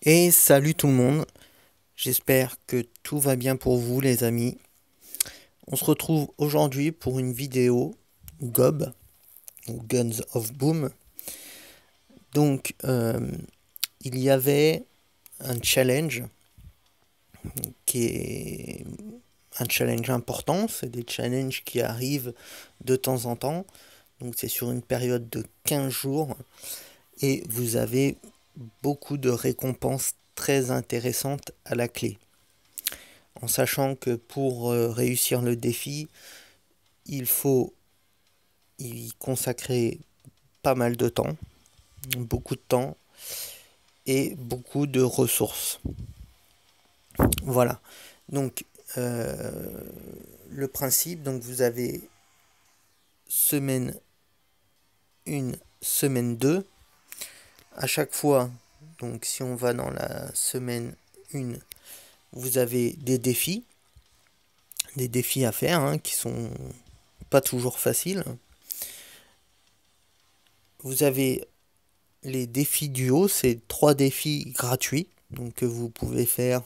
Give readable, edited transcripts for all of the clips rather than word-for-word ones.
Et salut tout le monde, j'espère que tout va bien pour vous les amis. On se retrouve aujourd'hui pour une vidéo GOB, ou Guns of Boom. Donc il y avait un challenge qui est un challenge important, c'est des challenges qui arrivent de temps en temps. Donc c'est sur une période de 15 jours et vous avez beaucoup de récompenses très intéressantes à la clé. En sachant que pour réussir le défi, il faut y consacrer pas mal de temps, beaucoup de temps et beaucoup de ressources. Voilà. Donc le principe, donc vous avez semaine 1, semaine 2. À chaque fois, donc si on va dans la semaine 1, vous avez des défis à faire hein, qui sont pas toujours faciles. Vous avez les défis duo, c'est 3 défis gratuits, donc que vous pouvez faire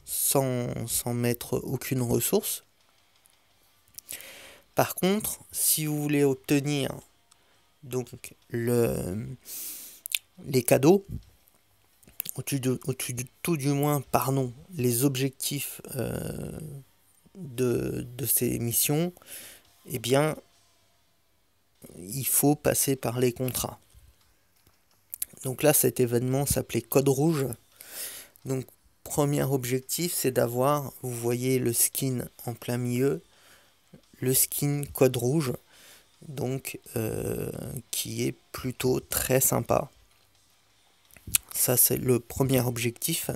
sans mettre aucune ressource. Par contre, si vous voulez obtenir donc les cadeaux, tout du moins, pardon, les objectifs de ces missions, eh bien, il faut passer par les contrats. Donc là, cet événement s'appelait Code Rouge. Donc, premier objectif, c'est d'avoir, vous voyez le skin en plein milieu, le skin Code Rouge, donc qui est plutôt très sympa. Ça, c'est le premier objectif.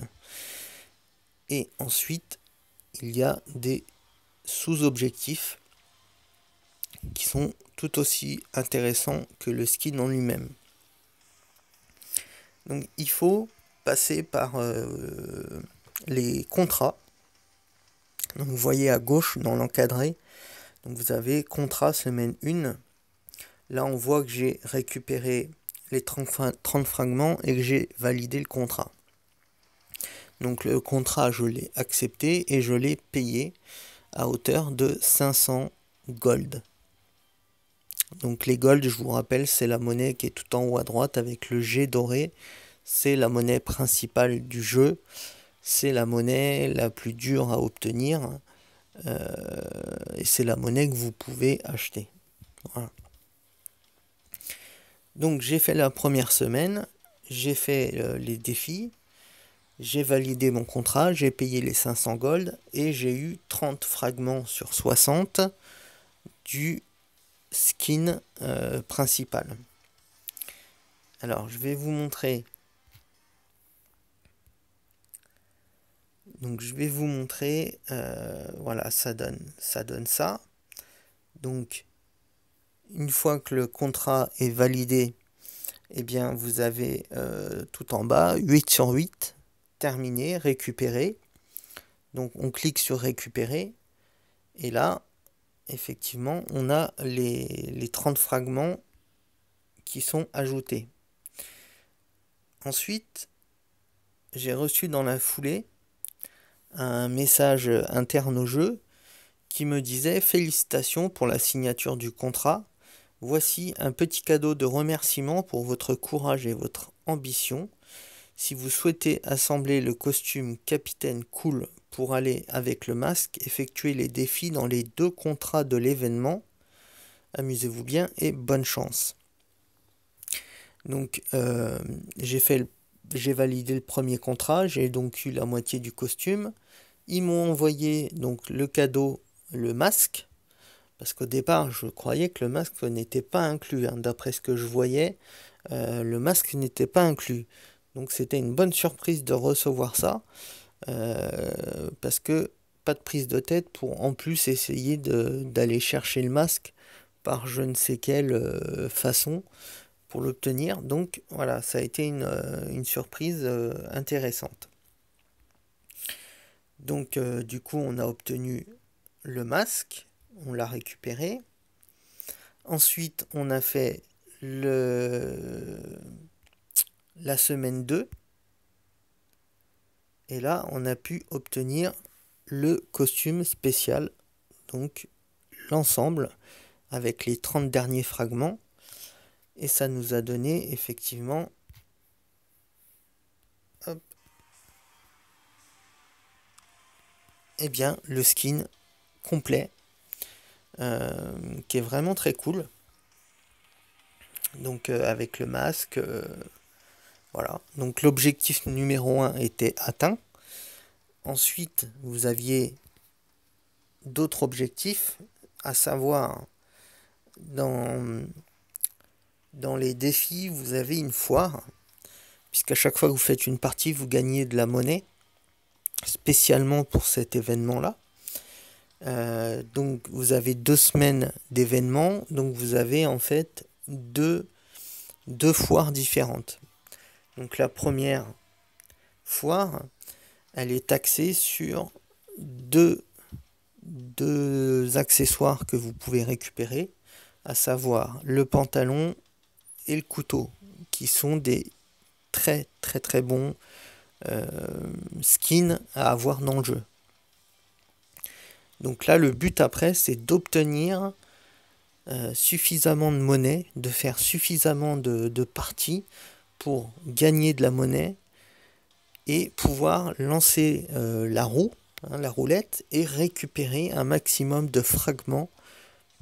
Et ensuite, il y a des sous-objectifs qui sont tout aussi intéressants que le skin en lui-même. Donc, il faut passer par les contrats. Donc, vous voyez à gauche dans l'encadré, donc vous avez contrat semaine 1. Là, on voit que j'ai récupéré les 30 fragments et que j'ai validé le contrat. Donc le contrat, je l'ai accepté et je l'ai payé à hauteur de 500 gold. Donc les gold, je vous rappelle, c'est la monnaie qui est tout en haut à droite avec le G doré. C'est la monnaie principale du jeu. C'est la monnaie la plus dure à obtenir. Et c'est la monnaie que vous pouvez acheter. Voilà. Donc j'ai fait la première semaine. J'ai fait les défis. J'ai validé mon contrat, j'ai payé les 500 gold et j'ai eu 30 fragments sur 60 du skin principal. Alors je vais vous montrer. Donc je vais vous montrer. Voilà, ça donne ça. Donc une fois que le contrat est validé, eh bien vous avez tout en bas 8 sur 8. Terminé, récupéré. Donc on clique sur récupérer. Et là, effectivement, on a les 30 fragments qui sont ajoutés. Ensuite, j'ai reçu dans la foulée un message interne au jeu qui me disait « Félicitations pour la signature du contrat. Voici un petit cadeau de remerciement pour votre courage et votre ambition. Si vous souhaitez assembler le costume Capitaine Cool pour aller avec le masque, effectuez les défis dans les 2 contrats de l'événement. Amusez-vous bien et bonne chance. » Donc j'ai validé le premier contrat, j'ai donc eu la moitié du costume. Ils m'ont envoyé donc le cadeau, le masque, parce qu'au départ je croyais que le masque n'était pas inclus. Hein. D'après ce que je voyais, le masque n'était pas inclus. Donc c'était une bonne surprise de recevoir ça, parce que pas de prise de tête pour en plus essayer d'aller chercher le masque par je ne sais quelle façon pour l'obtenir. Donc voilà, ça a été une surprise intéressante. Donc du coup, on a obtenu le masque, on l'a récupéré. Ensuite, on a fait la semaine 2. Et là, on a pu obtenir le costume spécial, donc l'ensemble avec les 30 derniers fragments. Et ça nous a donné effectivement hop, eh bien, le skin complet qui est vraiment très cool. Donc avec le masque, voilà. Donc l'objectif numéro 1 était atteint. Ensuite, vous aviez d'autres objectifs, à savoir dans les défis, vous avez une foire, puisqu'à chaque fois que vous faites une partie, vous gagnez de la monnaie, spécialement pour cet événement-là. Donc vous avez 2 semaines d'événements, donc vous avez en fait deux foires différentes. Donc la première foire, elle est axée sur deux accessoires que vous pouvez récupérer, à savoir le pantalon et le couteau, qui sont des très bons skins à avoir dans le jeu. Donc là, le but après, c'est d'obtenir suffisamment de monnaie, de faire suffisamment de parties pour gagner de la monnaie et pouvoir lancer la roue, la roulette, et récupérer un maximum de fragments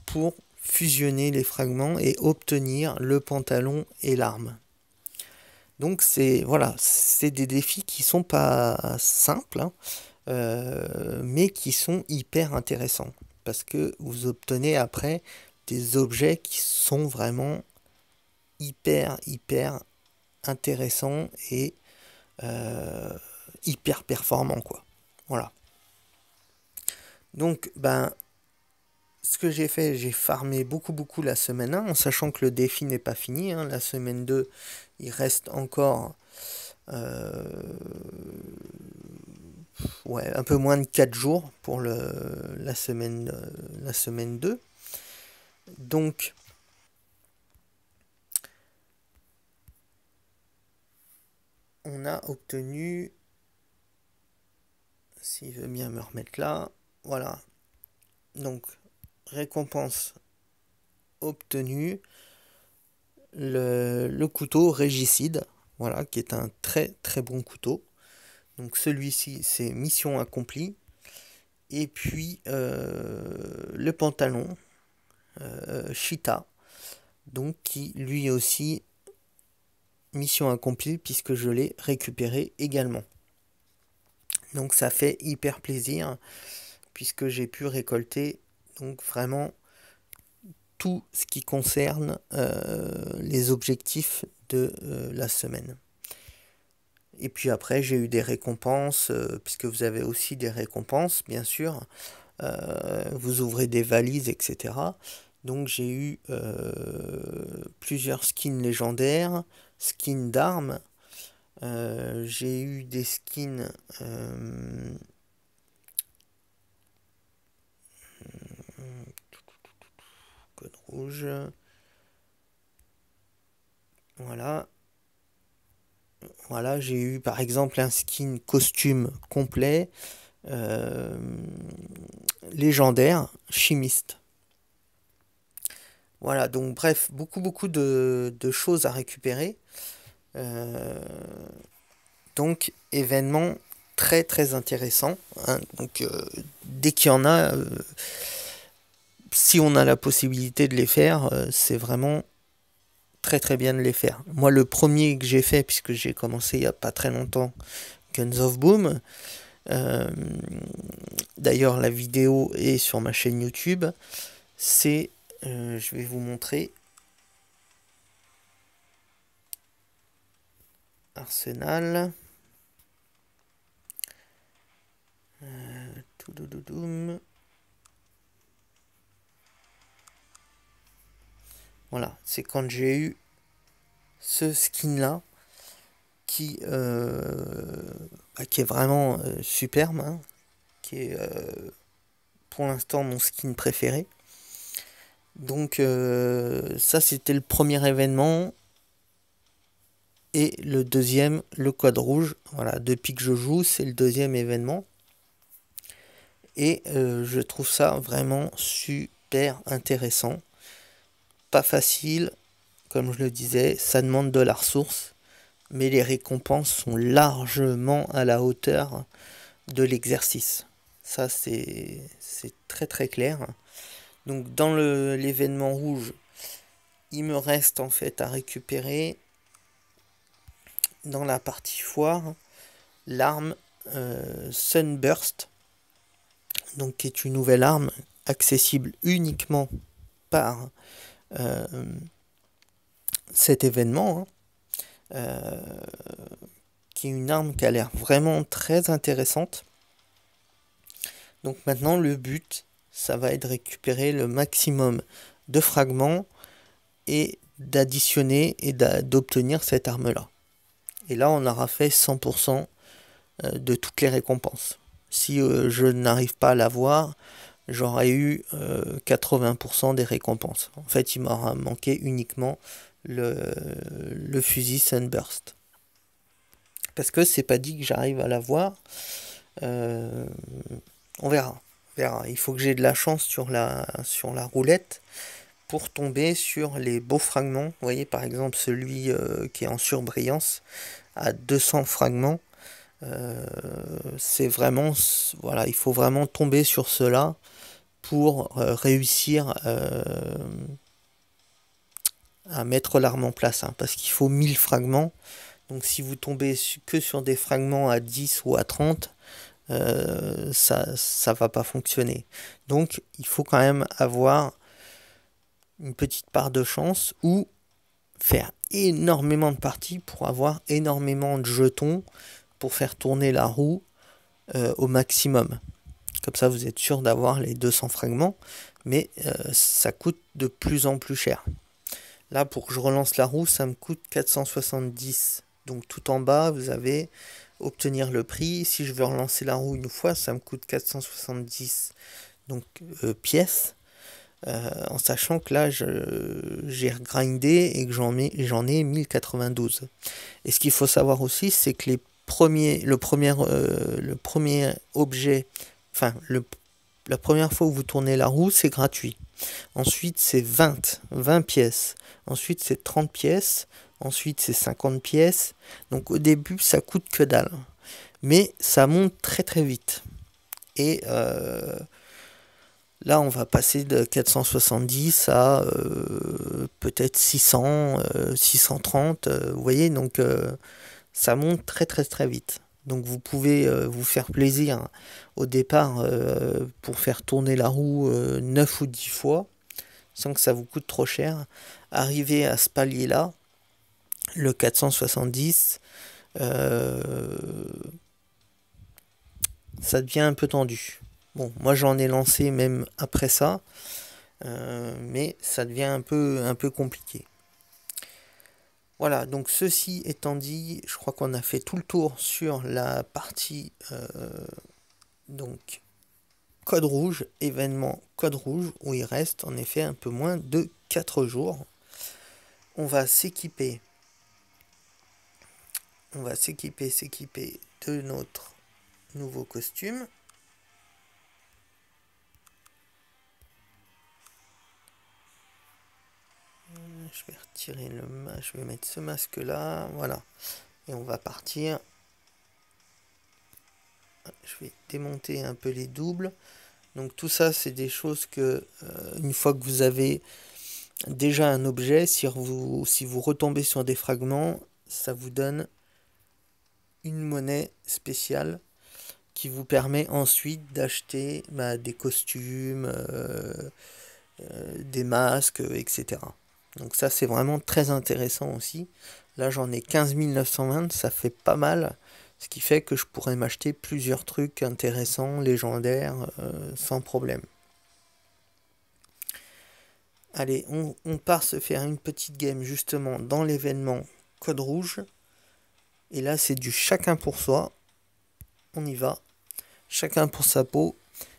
pour fusionner les fragments et obtenir le pantalon et l'arme. Donc c'est voilà, c'est des défis qui sont pas simples, mais qui sont hyper intéressants parce que vous obtenez après des objets qui sont vraiment hyper intéressants et hyper performants, quoi. Voilà. Donc ben ce que j'ai fait, j'ai farmé beaucoup la semaine 1, en sachant que le défi n'est pas fini, hein. La semaine 2, il reste encore ouais, un peu moins de 4 jours pour la semaine 2. Donc, on a obtenu, s'il veut bien me remettre là, voilà. Donc, récompense obtenue, le couteau régicide, voilà, qui est un très bon couteau. Donc celui-ci, c'est mission accomplie. Et puis le pantalon Cheetah, donc qui lui aussi mission accomplie puisque je l'ai récupéré également. Donc ça fait hyper plaisir puisque j'ai pu récolter donc vraiment tout ce qui concerne les objectifs de la semaine. Et puis après, j'ai eu des récompenses, puisque vous avez aussi des récompenses, bien sûr. Vous ouvrez des valises, etc. Donc j'ai eu plusieurs skins légendaires, skins d'armes. J'ai eu des skins code rouge. Voilà, j'ai eu par exemple un skin costume complet légendaire chimiste. Voilà, donc bref, beaucoup de choses à récupérer. Donc événement très intéressant, hein. Donc dès qu'il y en a, si on a la possibilité de les faire, c'est vraiment très bien de les faire. Moi, le premier que j'ai fait, puisque j'ai commencé il n'y a pas très longtemps, Guns of Boom. D'ailleurs, la vidéo est sur ma chaîne YouTube. C'est, je vais vous montrer, Arsenal. Voilà, c'est quand j'ai eu ce skin là qui est vraiment superbe, hein, qui est pour l'instant mon skin préféré. Donc ça c'était le premier événement. et le deuxième, le code rouge. Voilà, depuis que je joue, c'est le deuxième événement. Et je trouve ça vraiment super intéressant. Pas facile, comme je le disais, ça demande de la ressource, mais les récompenses sont largement à la hauteur de l'exercice. Ça, c'est très très clair. Donc dans l'événement rouge, il me reste en fait à récupérer dans la partie foire l'arme Sunburst, donc qui est une nouvelle arme accessible uniquement par cet événement, qui est une arme qui a l'air vraiment très intéressante. Donc maintenant le but, ça va être de récupérer le maximum de fragments et d'additionner et d'obtenir cette arme là. Et là on aura fait 100% de toutes les récompenses. Si je n'arrive pas à l'avoir, j'aurais eu 80% des récompenses. En fait, il m'aura manqué uniquement le fusil Sunburst. Parce que c'est pas dit que j'arrive à l'avoir. On verra. Il faut que j'ai de la chance sur la roulette pour tomber sur les beaux fragments. Vous voyez par exemple celui qui est en surbrillance à 200 fragments. C'est vraiment, voilà, il faut vraiment tomber sur cela pour réussir à mettre l'arme en place, hein, parce qu'il faut 1000 fragments. Donc si vous tombez que sur des fragments à 10 ou à 30, ça va pas fonctionner. Donc il faut quand même avoir une petite part de chance ou faire énormément de parties pour avoir énormément de jetons pour faire tourner la roue au maximum. Comme ça, vous êtes sûr d'avoir les 200 fragments, mais ça coûte de plus en plus cher. Là, pour que je relance la roue, ça me coûte 470. Donc tout en bas, vous avez obtenir le prix. Si je veux relancer la roue une fois, ça me coûte 470 donc, pièces. En sachant que là, j'ai regrindé et que j'en ai 1092. Et ce qu'il faut savoir aussi, c'est que le premier objet, enfin, la première fois où vous tournez la roue, c'est gratuit. Ensuite, c'est 20 pièces. Ensuite, c'est 30 pièces. Ensuite, c'est 50 pièces. Donc, au début, ça coûte que dalle. Mais ça monte très très vite. Et là, on va passer de 470 à peut-être 600, 630. Vous voyez, donc ça monte très très très vite. Donc vous pouvez vous faire plaisir au départ pour faire tourner la roue 9 ou 10 fois, sans que ça vous coûte trop cher. Arriver à ce palier-là, le 470, ça devient un peu tendu. Bon, moi j'en ai lancé même après ça, mais ça devient un peu compliqué. Voilà, donc ceci étant dit, je crois qu'on a fait tout le tour sur la partie donc code rouge, événement code rouge, où il reste en effet un peu moins de 4 jours. On va s'équiper de notre nouveau costume. Je vais retirer le masque, je vais mettre ce masque là, voilà. Et on va partir. Je vais démonter un peu les doubles. Donc tout ça, c'est des choses que, une fois que vous avez déjà un objet, si vous retombez sur des fragments, ça vous donne une monnaie spéciale qui vous permet ensuite d'acheter des costumes, des masques, etc. Donc ça, c'est vraiment très intéressant aussi. Là, j'en ai 15 920, ça fait pas mal. Ce qui fait que je pourrais m'acheter plusieurs trucs intéressants, légendaires, sans problème. Allez, on part se faire une petite game justement dans l'événement Code Rouge. Et là, c'est du chacun pour soi. On y va. Chacun pour sa peau.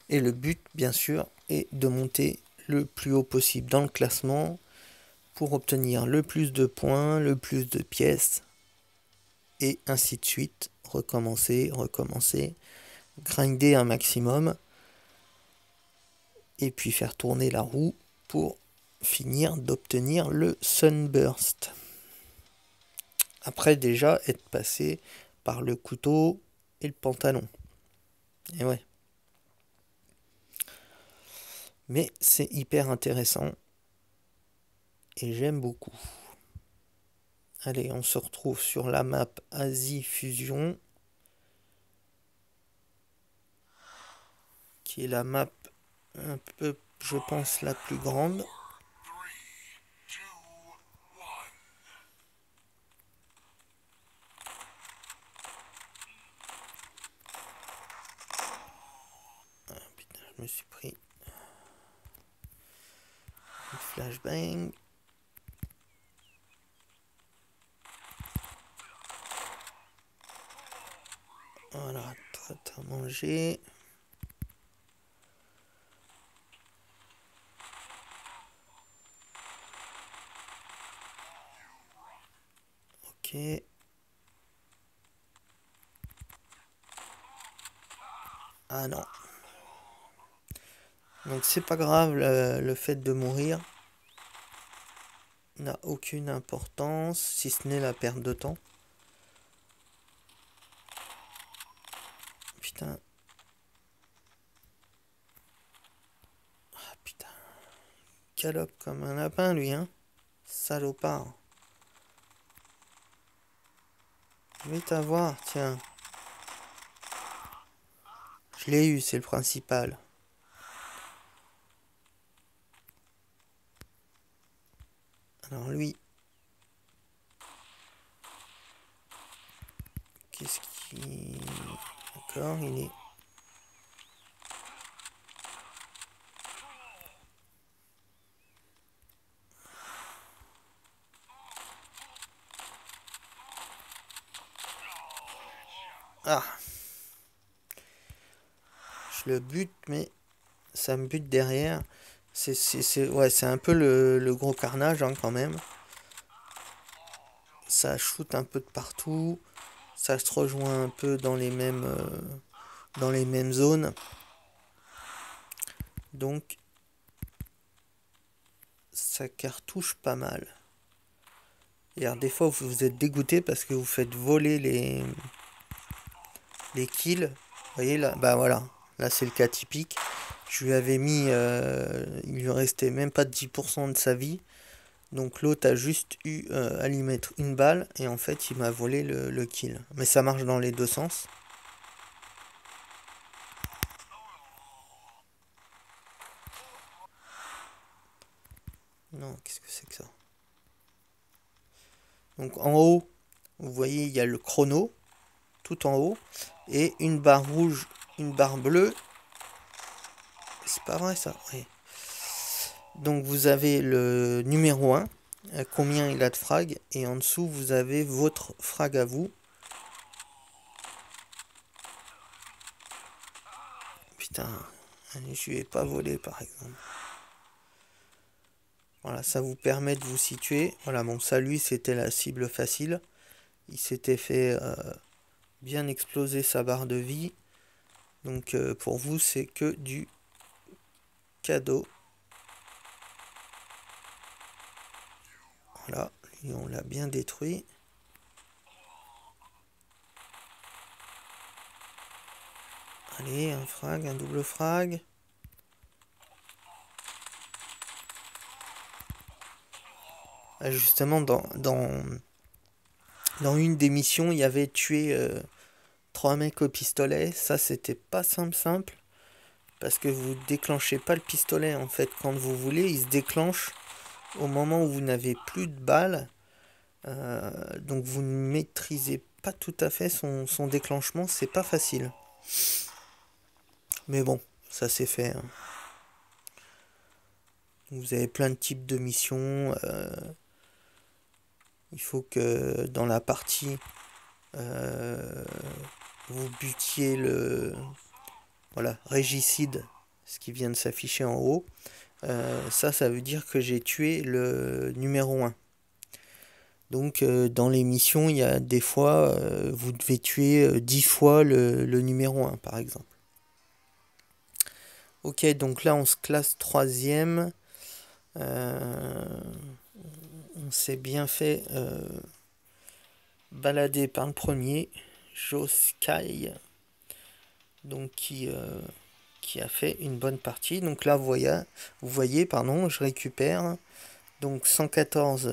Et le but, bien sûr, est de monter le plus haut possible dans le classement pour obtenir le plus de points, le plus de pièces. et ainsi de suite. Recommencer, recommencer, grinder un maximum et puis faire tourner la roue pour finir d'obtenir le Sunburst. Après déjà être passé par le couteau et le pantalon. Et ouais. Mais c'est hyper intéressant. Et j'aime beaucoup. Allez, on se retrouve sur la map Asie Fusion. Qui est la map un peu, je pense, la plus grande. Ah putain, je me suis pris une flashbang. Voilà, toi à manger. Ok. Ah non. Donc c'est pas grave, le fait de mourir n'a aucune importance, si ce n'est la perte de temps. Putain. Ah putain. Galope comme un lapin lui, hein. Salopard. Je vais t'avoir, tiens. Je l'ai eu, c'est le principal. Alors lui. Qu'est-ce qui... D'accord, il est... Ah. Je le bute, mais ça me bute derrière. Ouais, c'est un peu le gros carnage, hein, quand même. Ça shoot un peu de partout. Ça se rejoint un peu dans les mêmes zones. Donc, ça cartouche pas mal. Et alors, des fois, vous êtes dégoûté parce que vous faites voler les kills. Vous voyez là, bah voilà, là c'est le cas typique. Je lui avais mis, il lui restait même pas 10% de sa vie. Donc l'autre a juste eu à lui mettre une balle et en fait il m'a volé le kill. Mais ça marche dans les deux sens. Non, qu'est-ce que c'est que ça? Donc en haut, vous voyez, il y a le chrono, tout en haut, et une barre rouge, une barre bleue. C'est pas vrai ça, oui. Donc vous avez le numéro 1, combien il a de frag, et en dessous vous avez votre frag à vous. Putain, je lui ai pas volé par exemple. Voilà, ça vous permet de vous situer. Voilà, bon ça lui c'était la cible facile. Il s'était fait bien exploser sa barre de vie. Donc pour vous c'est que du cadeau. Voilà, lui on l'a bien détruit. Allez, un frag, un double frag. Ah, justement, dans une des missions, il y avait tué 3 mecs au pistolet. Ça, c'était pas simple. Parce que vous déclenchez pas le pistolet, en fait. Quand vous voulez, il se déclenche au moment où vous n'avez plus de balles. Donc vous ne maîtrisez pas tout à fait son déclenchement. C'est pas facile. Mais bon, ça c'est fait. Hein. Vous avez plein de types de missions. Il faut que dans la partie, vous butiez le régicide, ce qui vient de s'afficher en haut. Ça veut dire que j'ai tué le numéro 1. Donc dans l'émission, il y a des fois, vous devez tuer 10 fois le numéro 1 par exemple. Ok, donc là on se classe 3e. On s'est bien fait balader par le premier, Joskai, donc qui a fait une bonne partie. Donc là vous voyez, pardon, je récupère donc 114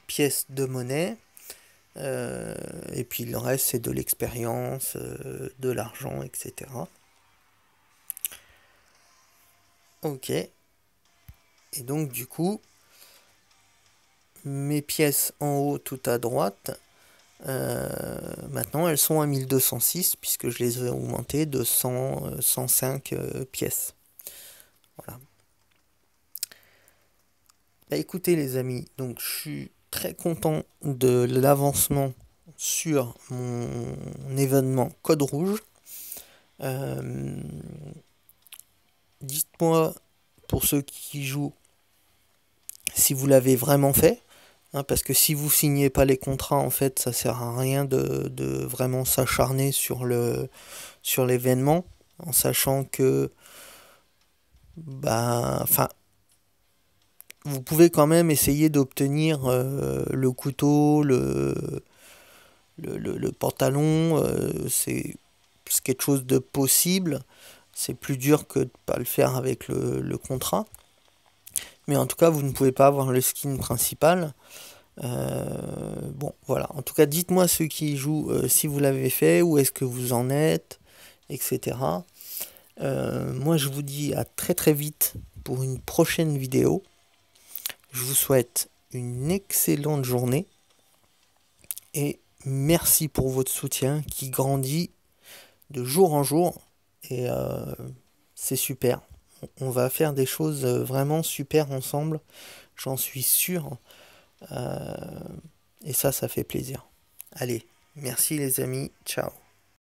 pièces de monnaie. Et puis le reste c'est de l'expérience, de l'argent, etc. Ok. Et donc du coup, mes pièces en haut tout à droite, maintenant elles sont à 1206 puisque je les ai augmentées de 105 pièces. Voilà. Bah, écoutez les amis, donc je suis très content de l'avancement sur mon événement Code Rouge. Dites-moi, pour ceux qui jouent, si vous l'avez vraiment fait, hein, parce que si vous signez pas les contrats, en fait, ça sert à rien de vraiment s'acharner sur l'événement, en sachant que, bah, enfin, vous pouvez quand même essayer d'obtenir le couteau, le pantalon, c'est quelque chose de possible. C'est plus dur que de ne pas le faire avec le contrat. Mais en tout cas, vous ne pouvez pas avoir le skin principal. Bon, voilà. En tout cas, dites-moi ceux qui jouent si vous l'avez fait, où est-ce que vous en êtes, etc. Moi, je vous dis à très très vite pour une prochaine vidéo. Je vous souhaite une excellente journée et merci pour votre soutien qui grandit de jour en jour et c'est super. On va faire des choses vraiment super ensemble, j'en suis sûr. Et ça fait plaisir. Allez, merci les amis, ciao.